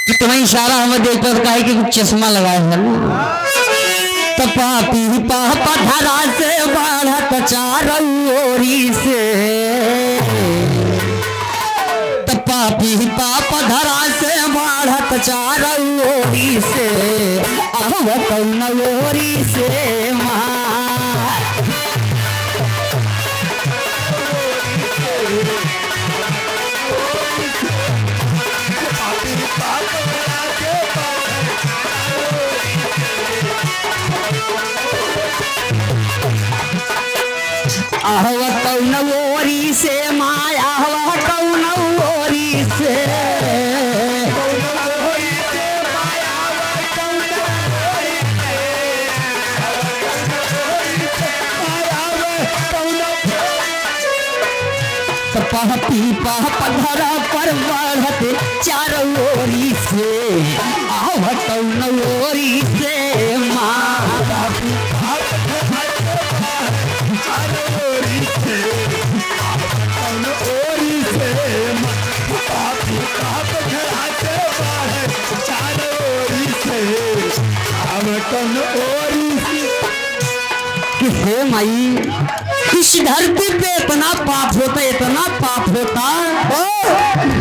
कि तुम्हें इशारा हमें देख कर कहा कि कुछ चश्मा लगाए है ना। तो पापी पापा धरा से बढ़त चारोरी से, तो पापी पापा धरा से बढ़त चारोरी से, अब कौन ओरी से माँ आहवा कौन ओरी से माया हवा कौन ओरी से, पापी पाप धरा पर बढ़त चारों ओरी से, आव कौन ओरी से माँ कि हे माई इस धरती पे इतना पाप होता, इतना पाप होता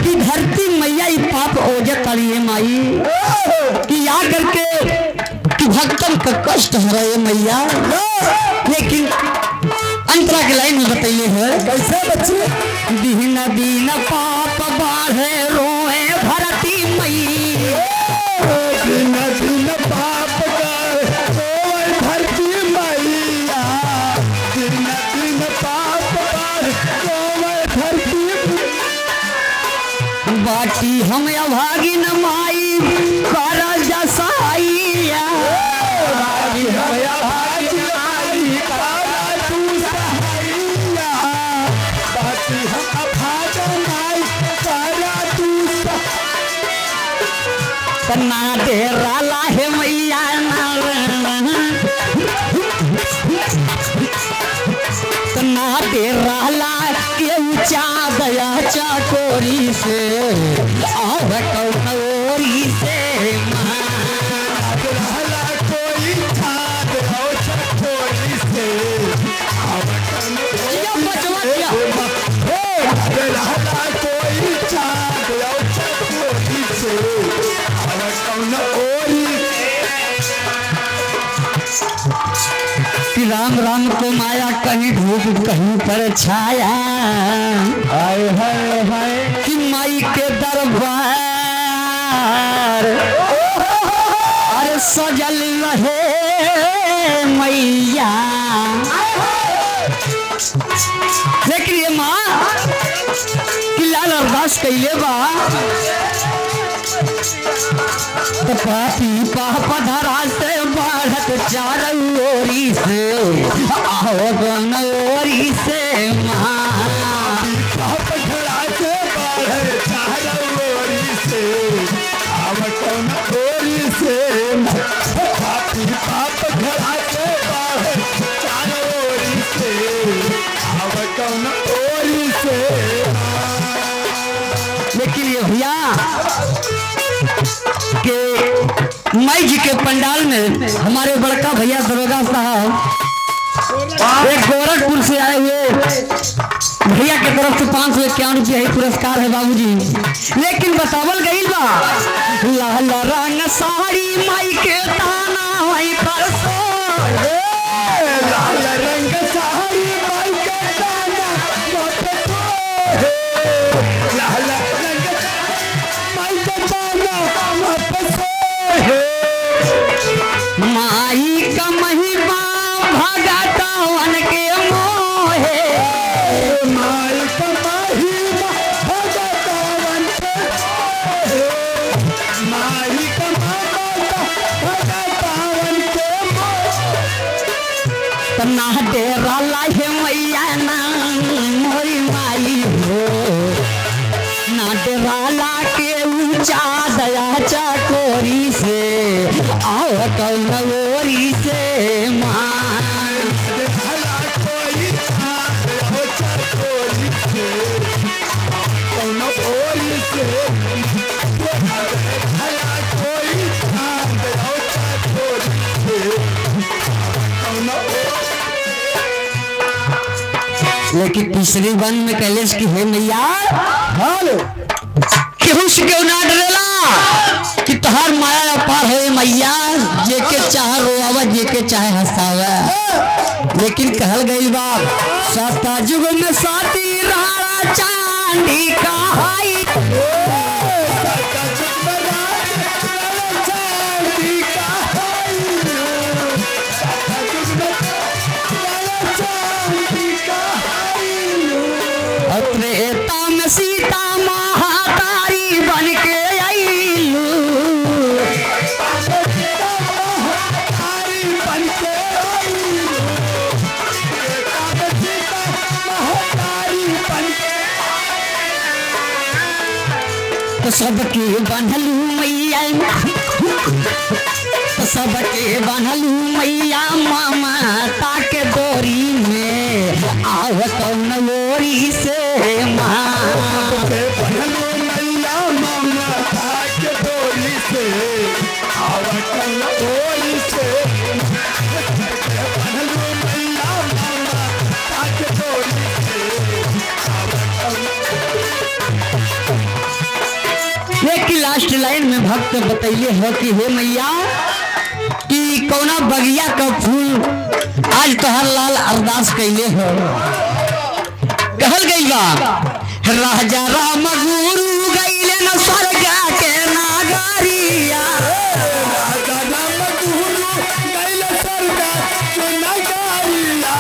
कि धरती मैया ये पाप हो जाता है माई कि आ करके कि भक्तन का कष्ट हो रहा है मैया। लेकिन अंतरा के लाइन में बताइए है कैसे बच्चे, दीन दीन पाप बाढ़े रोए भरती मैया, दीन दीन पाप रोए भरती मैया, दीन दीन पाप रोए भरती बाटी हम अभागी न माई कर जसाइया, ना डेरा लाहे मैया ना डेरा ला के ऊंचा दया चाकोरी से, आव कौन ओरी से कोई चाकोरी से, राम राम को माया कहीं धूप कहीं पर छाया, हाय हाय हाय कि माई के दरबार अरे सजल रहे मैया। लेकिन ये माँ कि लाल अरदास कैले बा, तो पापी पाप धरा से बढ़त चारों ओरी से, आओ कौन ओरी से माँ पाप धरा से बढ़त चारों ओरी से, आओ कौन ओरी से पापी पाप धरा से बढ़त चारों ओरी से, आओ कौन ओरी से। लेकिन ये भैया के माई जी के पंडाल में हमारे बड़का भैया दरोगा साहब एक गोरखपुर से आए हुए भैया के तरफ से 551 रुपया ही पुरस्कार है बाबूजी। लेकिन बतावल गई बा लाल रंग साड़ी माई के ताना वही पर लाल रंग साड़ी माई के ताना लाल रंग माई के ताना माई का महिमा भगतवन के मोहे, माई का महिमा भगतवन के मोहे, माई का महिमा भगतवन के मोहे, ना डेरा लाहे मैया ना मोरी माई हो, ना डेरा ला के ऊंचा दया चाकोरी से, आओ कौन ओरी से माँ कौन ओरी से लेकिन तीसरी वन में कैलेश की है मैया हालो केहू से क्यों ना डरेला कि तोहार माया अपार है मैया, जेके चाहे रोआवा जेके चाहे हंसावा। लेकिन कहल गई बात सता जुग में साथी रहा चांदी का हाई त्रेता में सीता महातारी बन के आईलू तो सबके बनलू मैया तो सबके बनलू मैया ममता के डोरी में आव कौन ओरी से लास्ट लाइन में भक्त बतैले हो कि हे मैया कि कौना बगिया का फूल आज तोहर लाल अरदास कैले हो। कहल गई बा राजा राम गुरु गईले न स्वर्ग के नागरिया राजा राम गुरु गईले स्वर्ग के नागरिया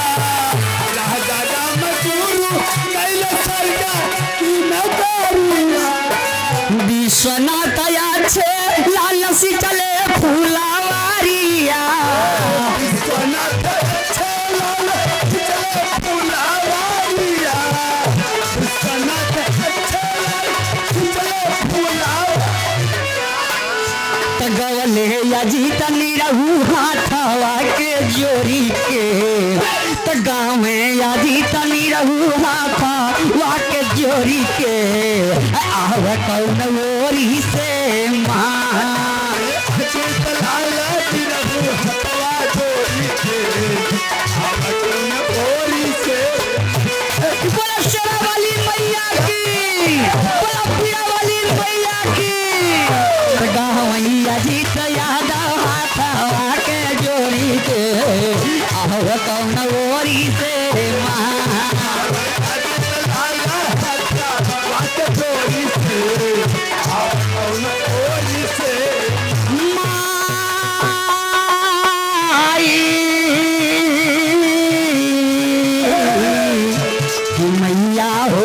राजा राम गुरु गईले स्वर्ग के नागरिया विश्वनाथ छे लाल सी चले फूलावारिया विश्वनाथ छे लाल सी चले फूलावारिया विश्वनाथ छे लाल सी चले फूलावारिया त गवले अजीत निरहू हाथवा के जोरी के त गाँव में अजीत निरहू हाथवा के जोरी के आव कौन ओरी से बोला शेरा वाली मैया की, बोला पीड़ा वाली मैया की। गाँवैया जीत यादव हाथवा के जोड़ी के आव कौन ओरी से मैया हो